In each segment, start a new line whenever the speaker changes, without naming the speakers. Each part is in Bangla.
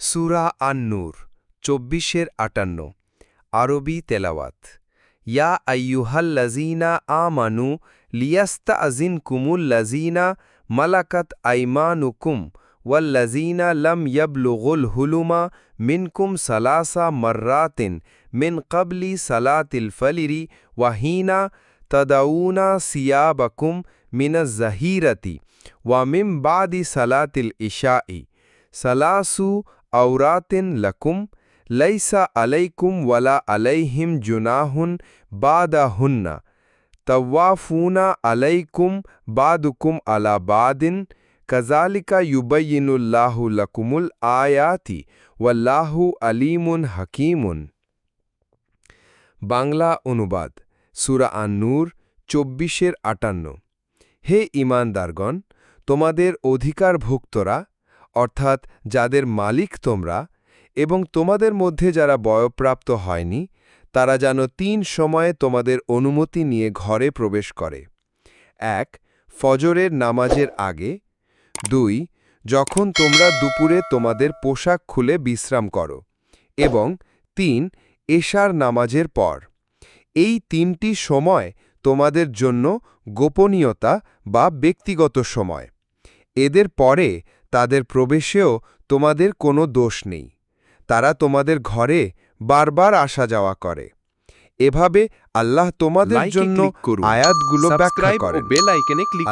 সূরা আন-নূর ২৪-৫৮ আরবি তেলাওয়াত ইয়া আইয়ুহাল্লাযীনা আমানু লিয়াস্তাযিনকুমুল্লাযীনা মালাকাত আইমানুকুম ওয়াল্লাযীনা লাম ইয়াবলুগুল হুলুমা মিনকুম সালাসা মাররাতিন মিন ক্বাবলি সালাতিল ফজরি ওয়া হিনা তাদাউনা সিয়াবাকুম মিনাজ যাহিরাতি ওয়া মিন বাদি সালাতিল ইশাই সালাসু আওরাতিন লাকুম লাইসা আলাইকুম ওয়ালা আলাইহিম জুনাহুন বাদাহুন্না তাওয়াফুনা আলাইকুম বাদুকুম আলা বাদিন কাযালিকা ইউবাইয়িনুল্লাহু লাকুমুল আয়াতি ওয়াল্লাহু আলীমুন হাকীমুন। বাংলা অনুবাদ সূরা আন-নূর ২৪-৫৮ হে ঈমানদারগণ, তোমাদের অধিকারভুক্তরা অর্থাৎ যাদের মালিক তোমরা এবং তোমাদের মধ্যে যারা বয়ঃপ্রাপ্ত হয়নি তারা যেন ৩ সময়ে তোমাদের অনুমতি নিয়ে ঘরে প্রবেশ করে। ১ ফজরের নামাজের আগে, ২ যখন তোমরা দুপুরে তোমাদের পোশাক খুলে বিশ্রাম করো এবং ৩ এশার নামাজের পর। এই ৩টি সময় তোমাদের জন্য গোপনীয়তা বা ব্যক্তিগত সময়। এদের পরে তাদের প্রবেশেও তোমাদের কোনো দোষ নেই। তারা তোমাদের ঘরে বারবার আসা যাওয়া করে। এভাবে আল্লাহ তোমাদের জন্য আয়াতগুলো ব্যাখ্যা করেন।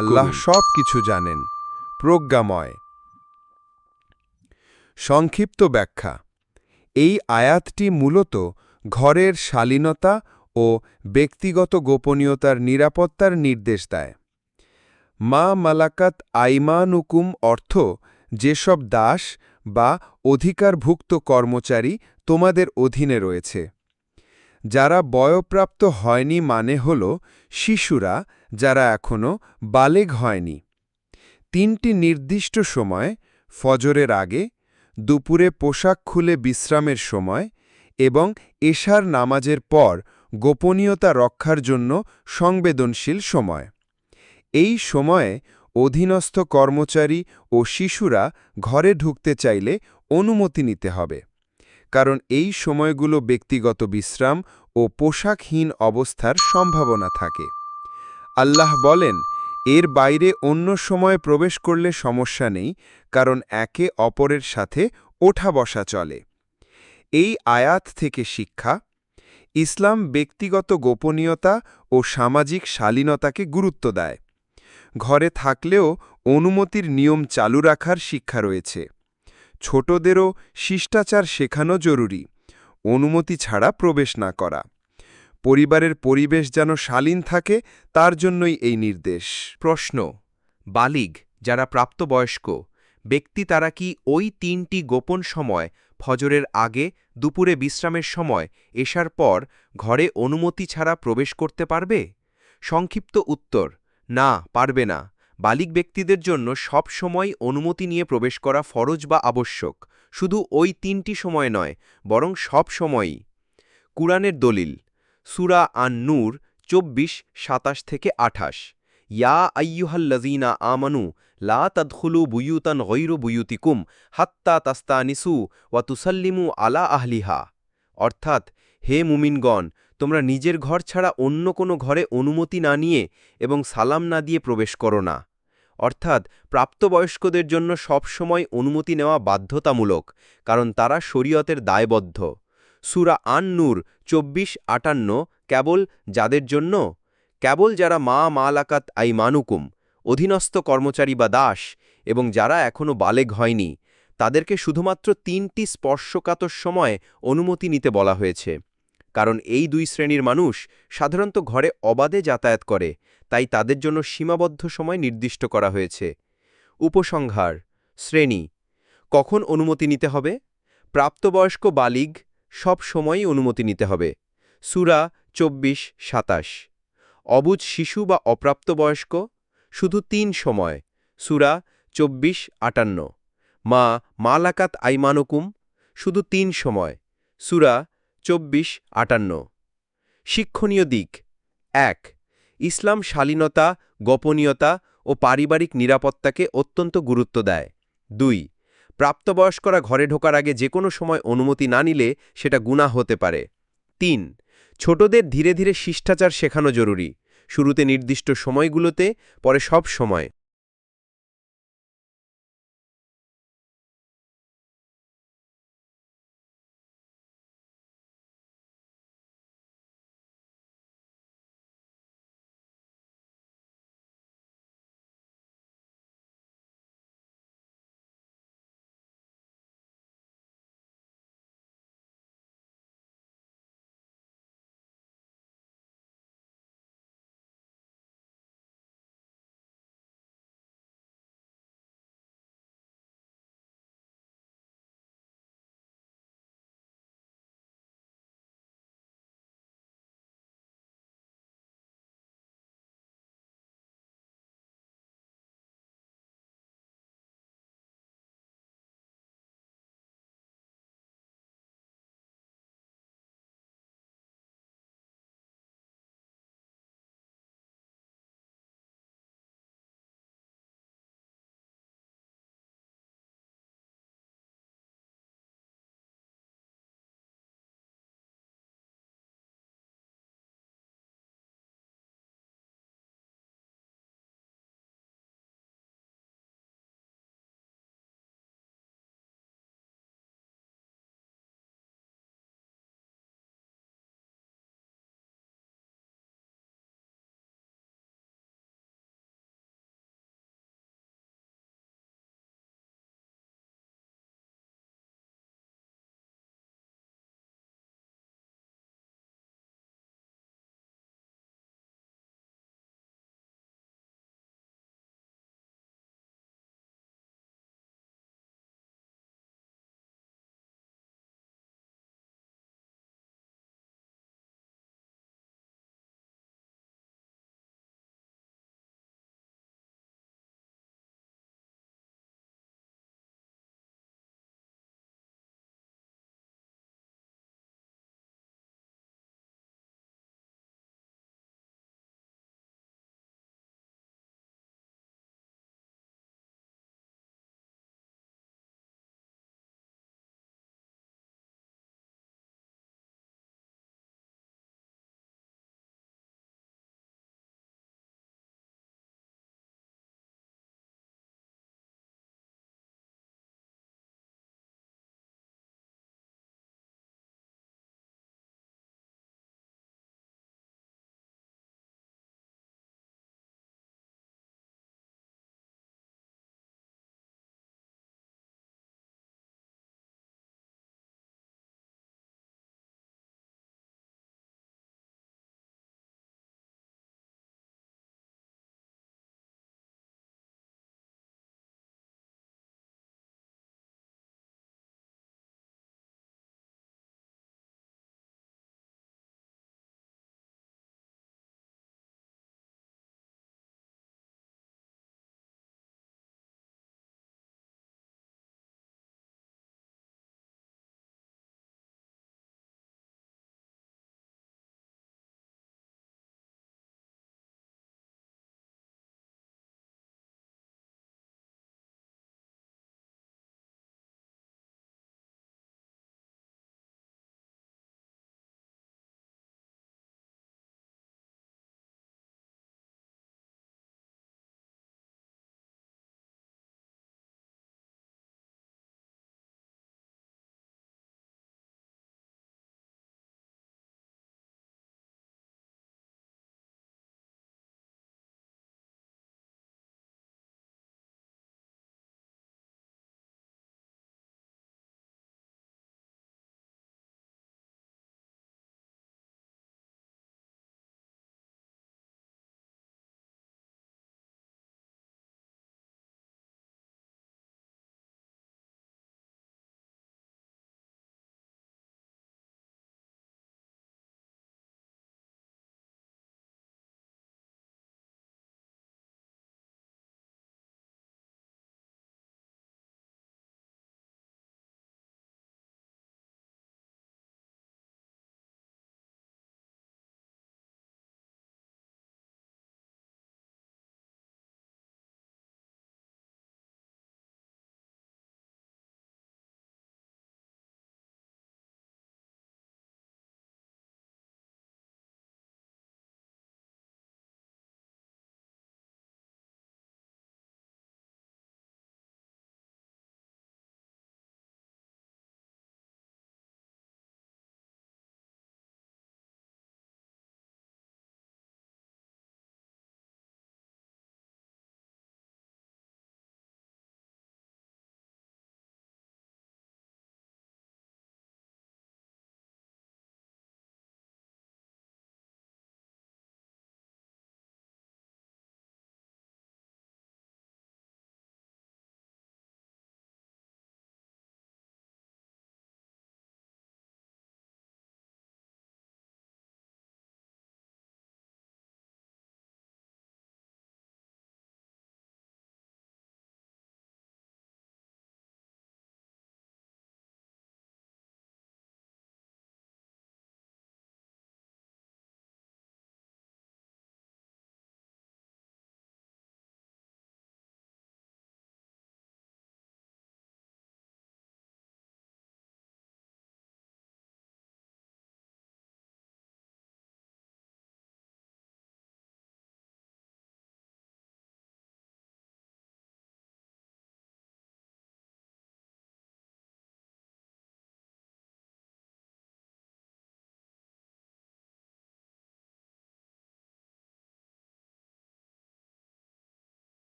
আল্লাহ সব কিছু জানেন, প্রজ্ঞাময়। সংক্ষিপ্ত ব্যাখ্যা। এই আয়াতটি মূলত ঘরের শালীনতা ও ব্যক্তিগত গোপনীয়তার নিরাপত্তার নির্দেশ দেয়। মা মালাকাত আইমানুকুম অর্থ যেসব দাস বা অধিকারভুক্ত কর্মচারী তোমাদের অধীনে রয়েছে। যারা বয়ঃপ্রাপ্ত হয়নি মানে হল শিশুরা, যারা এখনও বালেগ হয়নি। ৩টি নির্দিষ্ট সময়, ফজরের আগে, দুপুরে পোশাক খুলে বিশ্রামের সময় এবং এশার নামাজের পর গোপনীয়তা রক্ষার জন্য সংবেদনশীল সময়। এই সময়ে অধীনস্থ কর্মচারী ও শিশুরা ঘরে ঢুকতে চাইলে অনুমতি নিতে হবে, কারণ এই সময়গুলো ব্যক্তিগত বিশ্রাম ও পোশাকহীন অবস্থার সম্ভাবনা থাকে। আল্লাহ বলেন, এর বাইরে অন্য সময়ে প্রবেশ করলে সমস্যা নেই, কারণ একে অপরের সাথে ওঠা বসা চলে। এই আয়াত থেকে শিক্ষা: ইসলাম ব্যক্তিগত গোপনীয়তা ও সামাজিক শালীনতাকে গুরুত্ব দেয়। ঘরে থাকলেও অনুমতির নিয়ম চালু রাখার শিক্ষা রয়েছে। ছোটদেরও শিষ্টাচার শেখানো জরুরি, অনুমতি ছাড়া প্রবেশ না করা। পরিবারের পরিবেশ যেন শালীন থাকে, তার জন্যই এই নির্দেশ।
প্রশ্ন: বালিগ যারা প্রাপ্তবয়স্ক ব্যক্তি তারা কি ওই ৩টি গোপন সময়, ফজরের আগে, দুপুরে বিশ্রামের সময়, এশার পর ঘরে অনুমতি ছাড়া প্রবেশ করতে পারবে? সংক্ষিপ্ত উত্তর: না, পারবে না। বালিগ ব্যক্তিদের জন্য সব সময় অনুমতি নিয়ে প্রবেশ করা ফরজ বা আবশ্যক। শুধু ওই ৩টি সময় নয়, বরং সব সময়ই। কুরআনের দলিল: সূরা আন-নূর ২৪-২৭-২৮ ইয়া আইয়ুহাল্লাযীনা আমানু লা তাদখুলু বুয়ুতান গায়রা বুয়ুতিকুম হাত্তা তাস্তানিসু ওয়া তুসাল্লিমু আলা আহলিহা। অর্থাৎ, হে মুমিনগণ, তোমরা নিজের ঘর ছাড়া অন্য কোনো ঘরে অনুমতি না নিয়ে এবং সালাম না দিয়ে প্রবেশ করো না। অর্থাৎ, প্রাপ্তবয়স্কদের জন্য সব সময় অনুমতি নেওয়া বাধ্যতামূলক, কারণ তারা শরীয়তের দায়বদ্ধ। সূরা আন-নূর ২৪-৫৮ কেবল যাদের জন্য? কেবল যারা মা মালাকাত আইমানুকুম, অধীনস্থ কর্মচারী বা দাস, এবং যারা এখনও বালেগ হয়নি, তাদেরকে শুধুমাত্র ৩টি স্পর্শকাতর সময়ে অনুমতি নিতে বলা হয়েছে। কারণ এই ২ শ্রেণীর মানুষ সাধারণত ঘরে অবাধে যাতায়াত করে, তাই তাদের জন্য সীমাবদ্ধ সময় নির্দিষ্ট করা হয়েছে। উপসংহার: শ্রেণী: কখন অনুমতি নিতে হবে? প্রাপ্তবয়স্ক বালিগ সব সময়ই অনুমতি নিতে হবে। সূরা ২৪-২৭। অবুঝ শিশু বা অপ্রাপ্তবয়স্ক শুধু ৩ সময়। সূরা ২৪-৫৮। মা মালাকাত আইমানুকুম শুধু ৩ সময়। সূরা ২৪-৫৮। শিক্ষণীয় দিক: ১ ইসলাম শালীনতা, গোপনীয়তা ও পারিবারিক নিরাপত্তাকে অত্যন্ত গুরুত্ব দেয়। ২ প্রাপ্তবয়স্করা ঘরে ঢোকার আগে যে কোনো সময় অনুমতি না নিলে সেটা গুনাহ হতে পারে ৩ ছোটদের ধীরে ধীরে শিষ্টাচার শেখানো জরুরি শুরুতে নির্দিষ্ট সময়গুলোতে পরে সব সময়